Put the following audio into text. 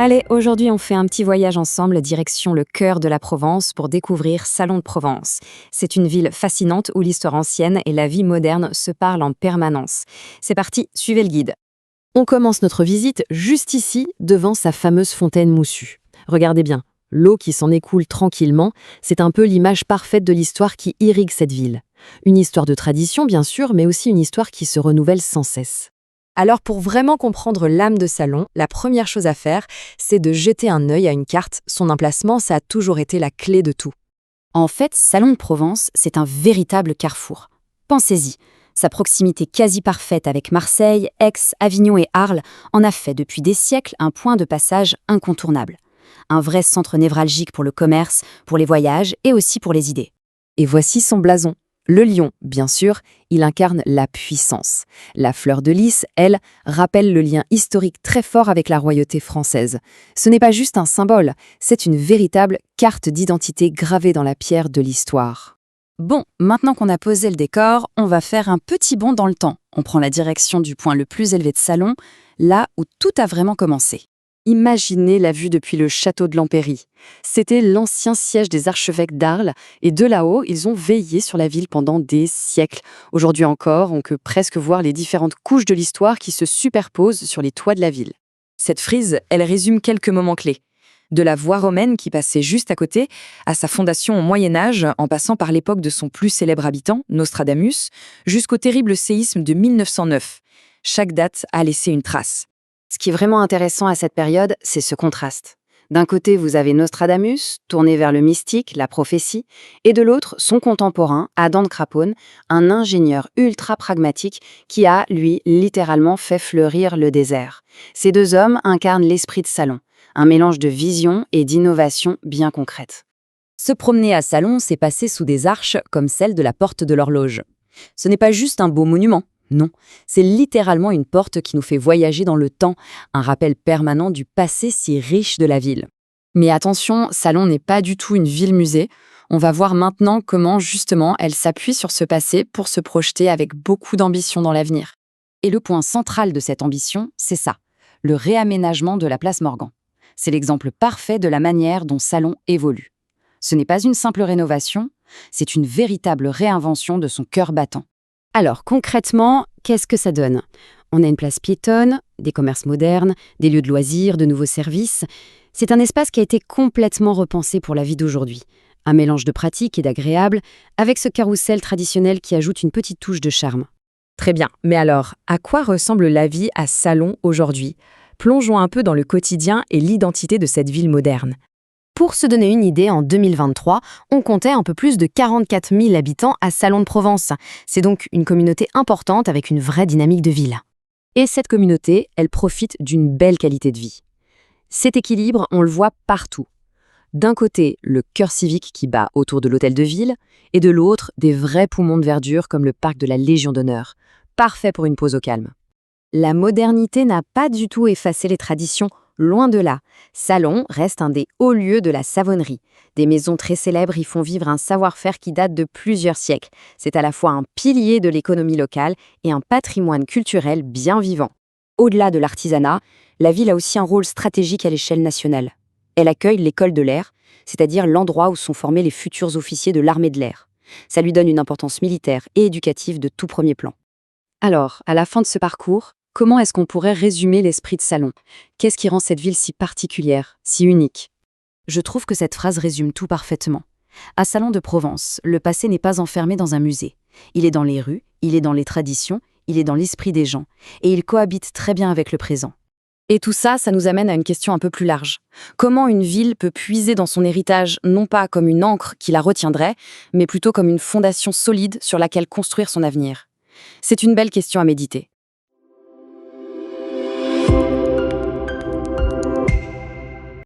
Allez, aujourd'hui on fait un petit voyage ensemble direction le cœur de la Provence pour découvrir Salon de Provence. C'est une ville fascinante où l'histoire ancienne et la vie moderne se parlent en permanence. C'est parti, suivez le guide. On commence notre visite juste ici, devant sa fameuse fontaine moussue. Regardez bien, l'eau qui s'en écoule tranquillement, c'est un peu l'image parfaite de l'histoire qui irrigue cette ville. Une histoire de tradition, bien sûr, mais aussi une histoire qui se renouvelle sans cesse. Alors pour vraiment comprendre l'âme de Salon, la première chose à faire, c'est de jeter un œil à une carte. Son emplacement, ça a toujours été la clé de tout. En fait, Salon de Provence, c'est un véritable carrefour. Pensez-y, sa proximité quasi parfaite avec Marseille, Aix, Avignon et Arles en a fait depuis des siècles un point de passage incontournable. Un vrai centre névralgique pour le commerce, pour les voyages et aussi pour les idées. Et voici son blason. Le lion, bien sûr, il incarne la puissance. La fleur de lys, elle, rappelle le lien historique très fort avec la royauté française. Ce n'est pas juste un symbole, c'est une véritable carte d'identité gravée dans la pierre de l'histoire. Bon, maintenant qu'on a posé le décor, on va faire un petit bond dans le temps. On prend la direction du point le plus élevé de Salon, là où tout a vraiment commencé. Imaginez la vue depuis le château de l'Empéry. C'était l'ancien siège des archevêques d'Arles et de là-haut, ils ont veillé sur la ville pendant des siècles. Aujourd'hui encore, on peut presque voir les différentes couches de l'histoire qui se superposent sur les toits de la ville. Cette frise, elle résume quelques moments clés. De la voie romaine qui passait juste à côté, à sa fondation au Moyen-Âge, en passant par l'époque de son plus célèbre habitant, Nostradamus, jusqu'au terrible séisme de 1909. Chaque date a laissé une trace. Ce qui est vraiment intéressant à cette période, c'est ce contraste. D'un côté, vous avez Nostradamus, tourné vers le mystique, la prophétie, et de l'autre, son contemporain, Adam de Craponne, un ingénieur ultra pragmatique qui a, lui, littéralement fait fleurir le désert. Ces deux hommes incarnent l'esprit de Salon, un mélange de vision et d'innovation bien concrète. Se promener à Salon, c'est passer sous des arches comme celle de la Porte de l'Horloge. Ce n'est pas juste un beau monument. Non, c'est littéralement une porte qui nous fait voyager dans le temps, un rappel permanent du passé si riche de la ville. Mais attention, Salon n'est pas du tout une ville-musée. On va voir maintenant comment, justement, elle s'appuie sur ce passé pour se projeter avec beaucoup d'ambition dans l'avenir. Et le point central de cette ambition, c'est ça, le réaménagement de la place Morgan. C'est l'exemple parfait de la manière dont Salon évolue. Ce n'est pas une simple rénovation, c'est une véritable réinvention de son cœur battant. Alors, concrètement, qu'est-ce que ça donne ? On a une place piétonne, des commerces modernes, des lieux de loisirs, de nouveaux services. C'est un espace qui a été complètement repensé pour la vie d'aujourd'hui. Un mélange de pratique et d'agréable, avec ce carrousel traditionnel qui ajoute une petite touche de charme. Très bien, mais alors, à quoi ressemble la vie à Salon aujourd'hui ? Plongeons un peu dans le quotidien et l'identité de cette ville moderne. Pour se donner une idée, en 2023, on comptait un peu plus de 44 000 habitants à Salon de Provence. C'est donc une communauté importante avec une vraie dynamique de ville. Et cette communauté, elle profite d'une belle qualité de vie. Cet équilibre, on le voit partout. D'un côté, le cœur civique qui bat autour de l'hôtel de ville, et de l'autre, des vrais poumons de verdure comme le parc de la Légion d'honneur. Parfait pour une pause au calme. La modernité n'a pas du tout effacé les traditions. Loin de là, Salon reste un des hauts lieux de la savonnerie. Des maisons très célèbres y font vivre un savoir-faire qui date de plusieurs siècles. C'est à la fois un pilier de l'économie locale et un patrimoine culturel bien vivant. Au-delà de l'artisanat, la ville a aussi un rôle stratégique à l'échelle nationale. Elle accueille l'école de l'air, c'est-à-dire l'endroit où sont formés les futurs officiers de l'armée de l'air. Ça lui donne une importance militaire et éducative de tout premier plan. Alors, à la fin de ce parcours, comment est-ce qu'on pourrait résumer l'esprit de Salon ? Qu'est-ce qui rend cette ville si particulière, si unique ? Je trouve que cette phrase résume tout parfaitement. À Salon de Provence, le passé n'est pas enfermé dans un musée. Il est dans les rues, il est dans les traditions, il est dans l'esprit des gens, et il cohabite très bien avec le présent. Et tout ça, ça nous amène à une question un peu plus large. Comment une ville peut puiser dans son héritage, non pas comme une ancre qui la retiendrait, mais plutôt comme une fondation solide sur laquelle construire son avenir ? C'est une belle question à méditer.